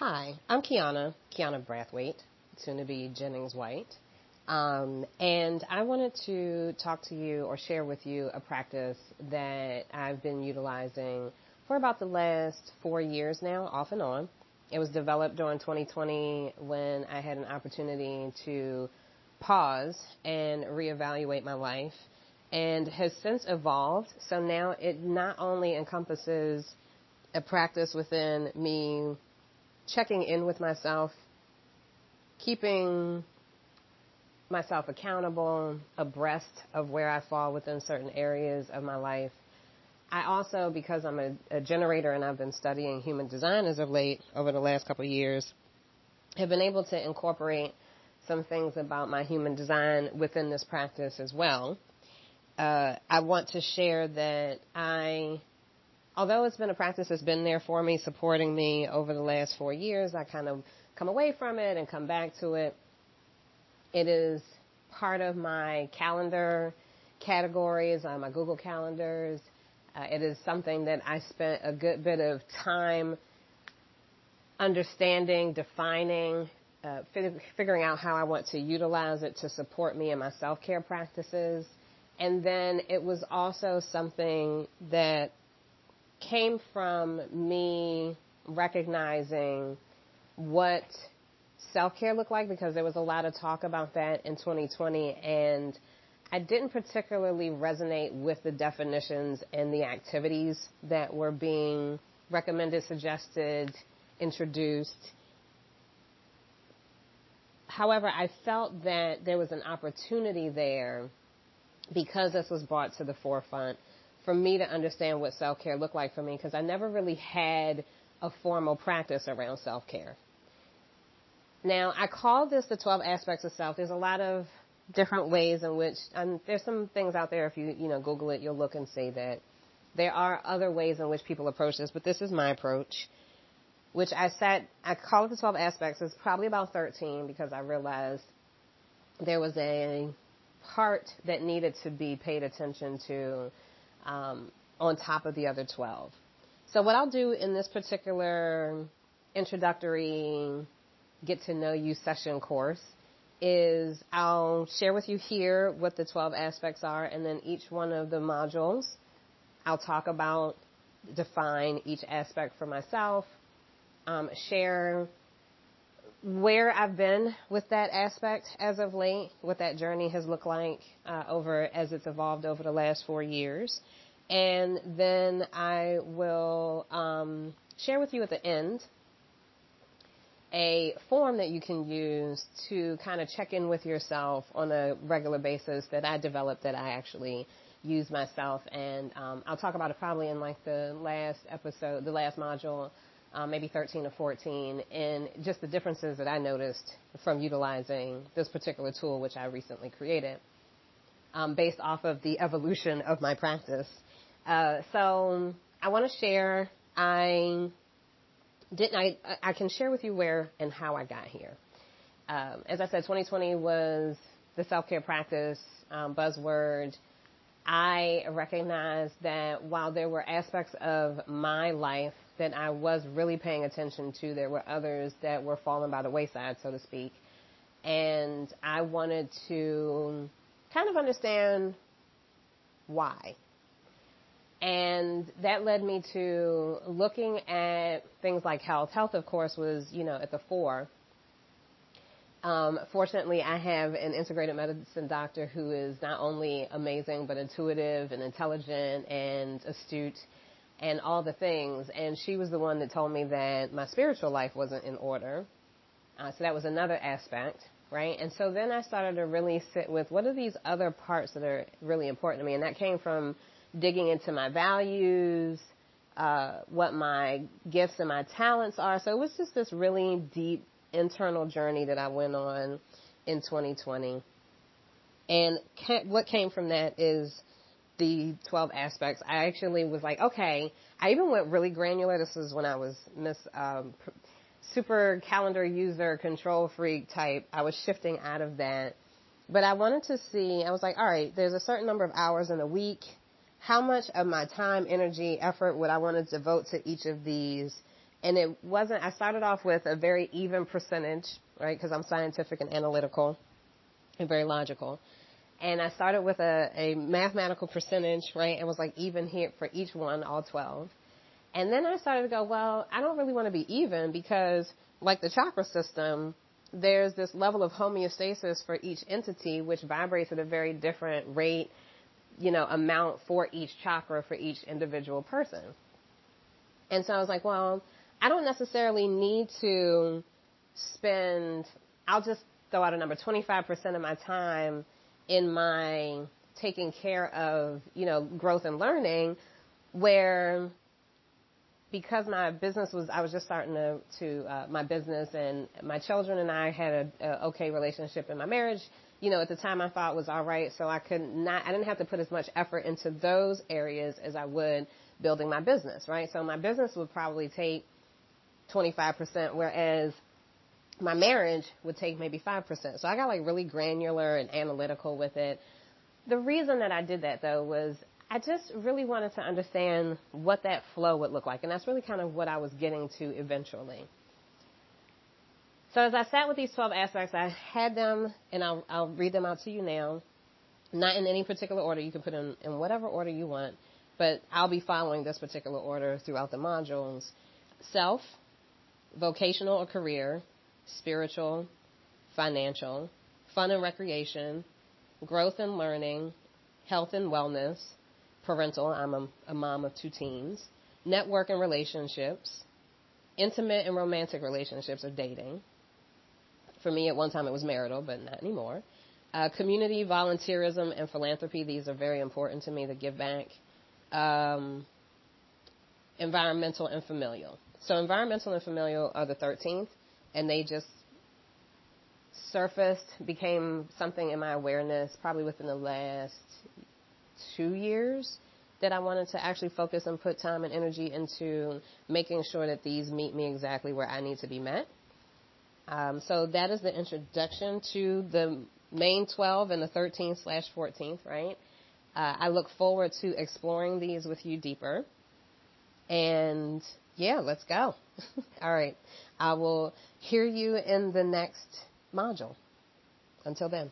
Hi, I'm Kiana Brathwaite, soon to be Jennings White. And I wanted to talk to you or share with you a practice that I've been utilizing for about the last 4 years now, off and on. It was developed during 2020 when I had an opportunity to pause and reevaluate my life, and has since evolved. So now it not only encompasses a practice within me checking in with myself, keeping myself accountable, abreast of where I fall within certain areas of my life. I also, because I'm a generator and I've been studying human design as of late over the last couple of years, have been able to incorporate some things about my human design within this practice as well. I want to share that although it's been a practice that's been there for me, supporting me over the last 4 years, I kind of come away from it and come back to it. It is part of my calendar categories, my Google calendars. It is something that I spent a good bit of time understanding, defining, figuring out how I want to utilize it to support me in my self-care practices. And then it was also something that came from me recognizing what self-care looked like, because there was a lot of talk about that in 2020, and I didn't particularly resonate with the definitions and the activities that were being recommended, suggested, introduced. However, I felt that there was an opportunity there, because this was brought to the forefront, for me to understand what self-care looked like for me, because I never really had a formal practice around self-care. Now, I call this the 12 aspects of self. There's a lot of different ways in which, there's some things out there, if you Google it, you'll look and see that there are other ways in which people approach this, but this is my approach, which I call it the 12 aspects. It's probably about 13, because I realized there was a part that needed to be paid attention to on top of the other 12. So what I'll do in this particular introductory get to know you session course is I'll share with you here what the 12 aspects are, and then each one of the modules I'll talk about, define each aspect for myself, share where I've been with that aspect as of late, what that journey has looked like as it's evolved over the last 4 years. And then I will share with you at the end a form that you can use to kind of check in with yourself on a regular basis that I developed, that I actually use myself. And I'll talk about it probably in like the last episode, the last module, maybe 13 or 14, and just the differences that I noticed from utilizing this particular tool, which I recently created, based off of the evolution of my practice. So I want to share, I can share with you where and how I got here. As I said, 2020 was the self-care practice buzzword. I recognized that while there were aspects of my life that I was really paying attention to, there were others that were falling by the wayside, so to speak. And I wanted to kind of understand why. And that led me to looking at things like health. Health, of course, was, at the fore. Fortunately, I have an integrated medicine doctor who is not only amazing, but intuitive and intelligent and astute and all the things. And she was the one that told me that my spiritual life wasn't in order. So that was another aspect, right? And so then I started to really sit with, what are these other parts that are really important to me? And that came from digging into my values, what my gifts and my talents are. So it was just this really deep internal journey that I went on in 2020. And what came from that is the 12 aspects. I actually was like, okay, I even went really granular. This is when I was super calendar user, control freak type. I was shifting out of that. But I wanted to see, I was like, all right, there's a certain number of hours in a week. How much of my time, energy, effort would I want to devote to each of these And it wasn't, I started off with a very even percentage, right? Because I'm scientific and analytical and very logical. And I started with a mathematical percentage, right? It was like even here for each one, all 12. And then I started to go, well, I don't really want to be even because, like the chakra system, there's this level of homeostasis for each entity, which vibrates at a very different rate, amount for each chakra for each individual person. And so I was like, well, I don't necessarily need to spend, I'll just throw out a number, 25% of my time in my taking care of, growth and learning, where because my business I was just starting to my business, and my children and I had a okay relationship in my marriage, at the time I thought was all right. So I didn't have to put as much effort into those areas as I would building my business, right? So my business would probably take 25%, whereas my marriage would take maybe 5%. So I got like really granular and analytical with it. The reason that I did that though was I just really wanted to understand what that flow would look like. And that's really kind of what I was getting to eventually. So as I sat with these 12 aspects, I had them, and I'll read them out to you now. Not in any particular order. You can put in whatever order you want. But I'll be following this particular order throughout the modules. Self, vocational or career, spiritual, financial, fun and recreation, growth and learning, health and wellness, parental, I'm a mom of 2 teens, network and relationships, intimate and romantic relationships or dating. For me, at one time it was marital, but not anymore. Community, volunteerism, and philanthropy. These are very important to me to give back. Environmental and familial. So environmental and familial are the 13th, and they just surfaced, became something in my awareness probably within the last 2 years that I wanted to actually focus and put time and energy into making sure that these meet me exactly where I need to be met. So that is the introduction to the main 12 and the 13/14th, right? I look forward to exploring these with you deeper. And yeah, let's go. All right. I will hear you in the next module. Until then.